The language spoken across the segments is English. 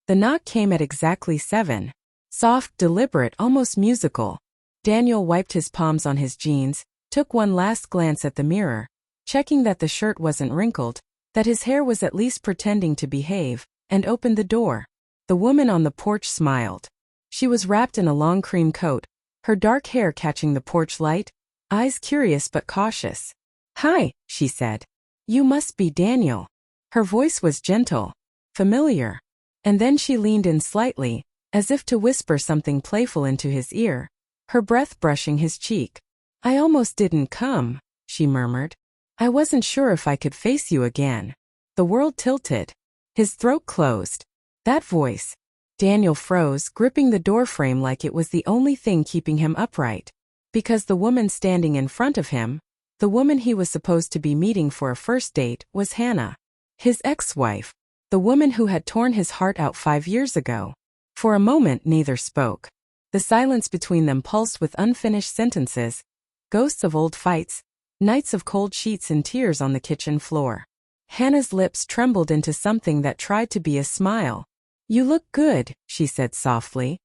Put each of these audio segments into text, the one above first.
The knock came at exactly 7. Soft, deliberate, almost musical. Daniel wiped his palms on his jeans, took one last glance at the mirror, checking that the shirt wasn't wrinkled, that his hair was at least pretending to behave, and opened the door. The woman on the porch smiled. She was wrapped in a long cream coat, her dark hair catching the porch light, eyes curious but cautious. "Hi," she said. "You must be Daniel." Her voice was gentle, familiar. And then she leaned in slightly, as if to whisper something playful into his ear, her breath brushing his cheek. "I almost didn't come," she murmured. "I wasn't sure if I could face you again." The world tilted. His throat closed. That voice. Daniel froze, gripping the doorframe like it was the only thing keeping him upright. Because the woman standing in front of him, the woman he was supposed to be meeting for a first date, was Hannah. His ex-wife. The woman who had torn his heart out 5 years ago. For a moment neither spoke. The silence between them pulsed with unfinished sentences, ghosts of old fights, nights of cold sheets and tears on the kitchen floor. Hannah's lips trembled into something that tried to be a smile. "You look good," she said softly.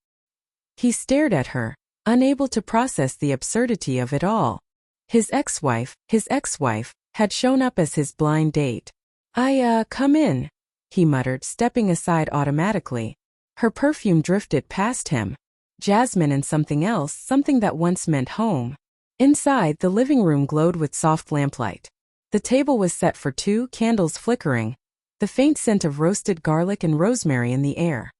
He stared at her, unable to process the absurdity of it all. His ex-wife, had shown up as his blind date. Come in," he muttered, stepping aside automatically. Her perfume drifted past him. Jasmine and something else, something that once meant home. Inside, the living room glowed with soft lamplight. The table was set for 2, candles flickering, the faint scent of roasted garlic and rosemary in the air.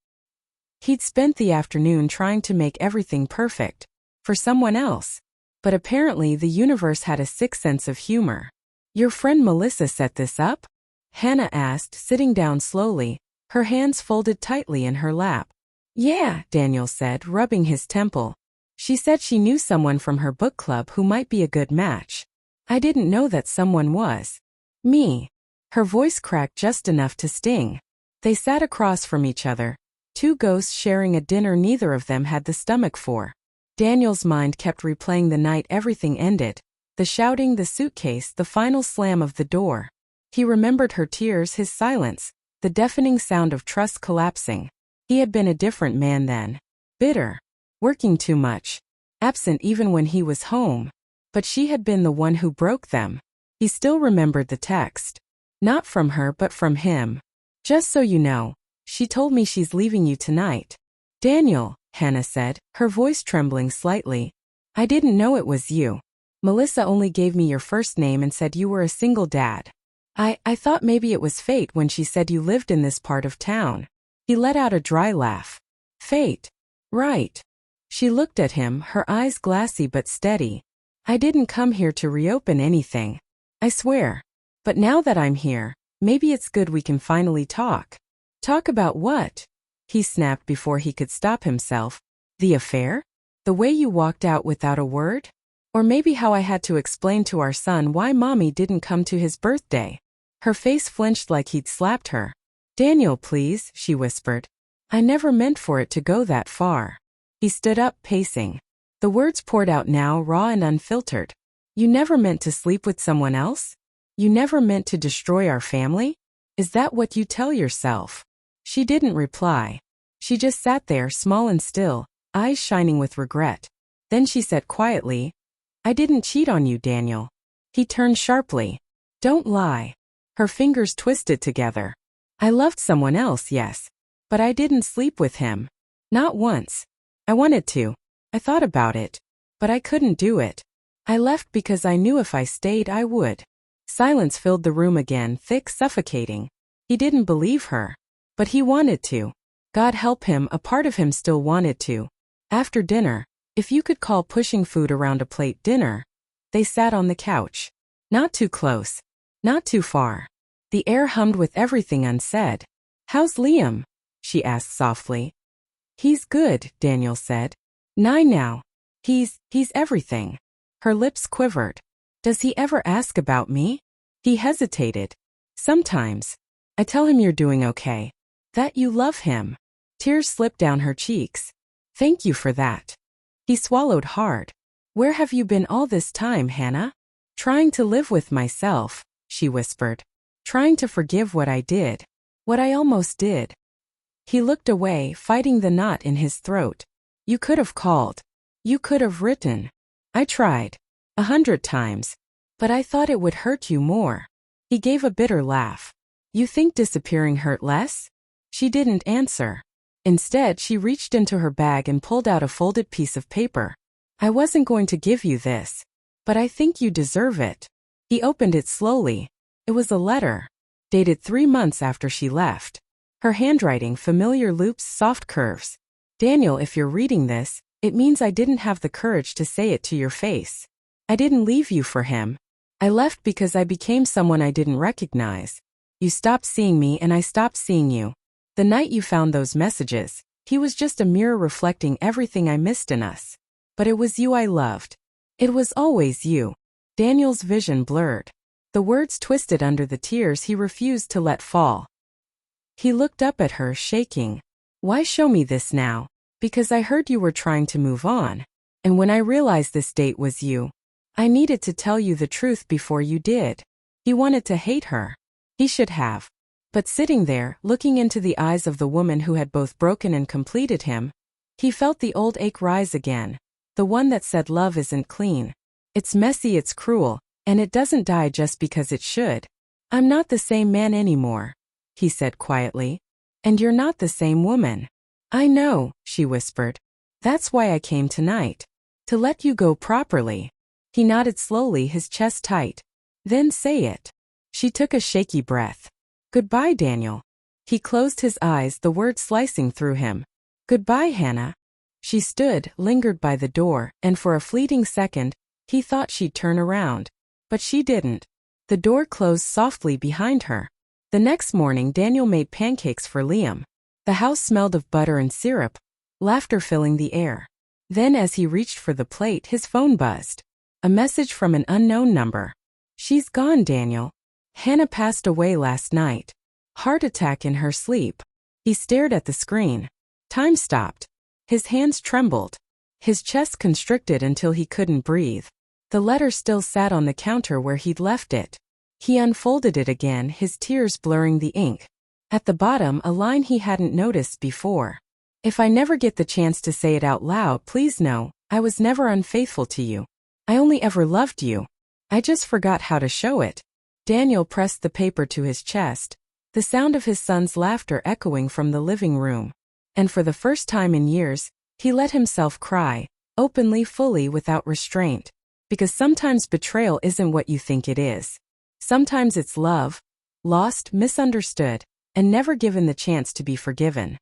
He'd spent the afternoon trying to make everything perfect, for someone else. But apparently the universe had a sick sense of humor. "Your friend Melissa set this up?" Hannah asked, sitting down slowly, her hands folded tightly in her lap. "Yeah," Daniel said, rubbing his temple. "She said she knew someone from her book club who might be a good match. I didn't know that someone was me." Her voice cracked just enough to sting. They sat across from each other, 2 ghosts sharing a dinner neither of them had the stomach for. Daniel's mind kept replaying the night everything ended, the shouting, the suitcase, the final slam of the door. He remembered her tears, his silence, the deafening sound of trust collapsing. He had been a different man then. Bitter. Working too much. Absent even when he was home. But she had been the one who broke them. He still remembered the text. Not from her but from him. "Just so you know, she told me she's leaving you tonight." "Daniel," Hannah said, her voice trembling slightly. "I didn't know it was you. Melissa only gave me your first name and said you were a single dad. I thought maybe it was fate when she said you lived in this part of town." He let out a dry laugh. "Fate. Right." She looked at him, her eyes glassy but steady. "I didn't come here to reopen anything. I swear. But now that I'm here, maybe it's good we can finally talk." "Talk about what?" he snapped before he could stop himself. "The affair? The way you walked out without a word? Or maybe how I had to explain to our son why Mommy didn't come to his birthday?" Her face flinched like he'd slapped her. "Daniel, please," she whispered. "I never meant for it to go that far." He stood up, pacing. The words poured out now, raw and unfiltered. "You never meant to sleep with someone else? You never meant to destroy our family? Is that what you tell yourself?" She didn't reply. She just sat there, small and still, eyes shining with regret. Then she said quietly, "I didn't cheat on you, Daniel." He turned sharply. "Don't lie." Her fingers twisted together. "I loved someone else, yes. But I didn't sleep with him. Not once. I wanted to. I thought about it. But I couldn't do it. I left because I knew if I stayed I would." Silence filled the room again, thick, suffocating. He didn't believe her. But he wanted to. God help him, a part of him still wanted to. After dinner, if you could call pushing food around a plate dinner, they sat on the couch. Not too close. Not too far. The air hummed with everything unsaid. "How's Liam?" she asked softly. "He's good," Daniel said. "9 now. He's everything." Her lips quivered. "Does he ever ask about me?" He hesitated. "Sometimes. I tell him you're doing okay. That you love him." Tears slipped down her cheeks. "Thank you for that." He swallowed hard. "Where have you been all this time, Hannah?" "Trying to live with myself," she whispered. "Trying to forgive what I did. What I almost did." He looked away, fighting the knot in his throat. You could have called. You could have written. I tried. 100 times. But I thought it would hurt you more. He gave a bitter laugh. You think disappearing hurt less? She didn't answer. Instead, she reached into her bag and pulled out a folded piece of paper. I wasn't going to give you this. But I think you deserve it. He opened it slowly. It was a letter. Dated 3 months after she left. Her handwriting, familiar loops, soft curves. Daniel, if you're reading this, it means I didn't have the courage to say it to your face. I didn't leave you for him. I left because I became someone I didn't recognize. You stopped seeing me and I stopped seeing you. The night you found those messages, he was just a mirror reflecting everything I missed in us. But it was you I loved. It was always you. Daniel's vision blurred. The words twisted under the tears he refused to let fall. He looked up at her, shaking. Why show me this now? Because I heard you were trying to move on. And when I realized this date was you, I needed to tell you the truth before you did. He wanted to hate her. He should have. But sitting there, looking into the eyes of the woman who had both broken and completed him, he felt the old ache rise again. The one that said love isn't clean. It's messy, it's cruel, and it doesn't die just because it should. I'm not the same man anymore, he said quietly. And you're not the same woman. I know, she whispered. That's why I came tonight. To let you go properly. He nodded slowly, his chest tight. Then say it. She took a shaky breath. Goodbye, Daniel. He closed his eyes, the words slicing through him. Goodbye, Hannah. She stood, lingered by the door, and for a fleeting second, he thought she'd turn around. But she didn't. The door closed softly behind her. The next morning, Daniel made pancakes for Liam. The house smelled of butter and syrup, laughter filling the air. Then as he reached for the plate, his phone buzzed. A message from an unknown number. She's gone, Daniel. Hannah passed away last night. Heart attack in her sleep. He stared at the screen. Time stopped. His hands trembled. His chest constricted until he couldn't breathe. The letter still sat on the counter where he'd left it. He unfolded it again, his tears blurring the ink. At the bottom, a line he hadn't noticed before. If I never get the chance to say it out loud, please know, I was never unfaithful to you. I only ever loved you. I just forgot how to show it. Daniel pressed the paper to his chest, the sound of his son's laughter echoing from the living room. And for the first time in years, he let himself cry, openly, fully, without restraint. Because sometimes betrayal isn't what you think it is. Sometimes it's love, lost, misunderstood, and never given the chance to be forgiven.